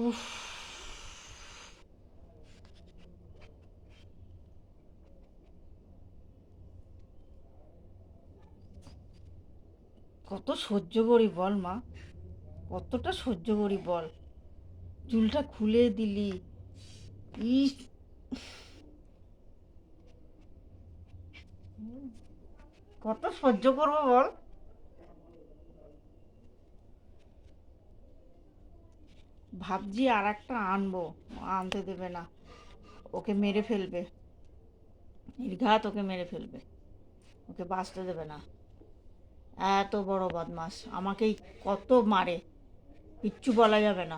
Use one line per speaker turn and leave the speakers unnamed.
উফ, কত সহ্য করি বল মা, কতটা সহ্য করি বল। চুলটা খুলে দিলি, ইস, কত সহ্য করবো বল। ভাবছি আর একটা আনবো, আনতে দেবে না, ওকে মেরে ফেলবে, নির্ঘাত ওকে মেরে ফেলবে, ওকে বাঁচতে দেবে না। এত বড় বদমাস, আমাকেই কত মারে, কিচ্ছু বলা যাবে না।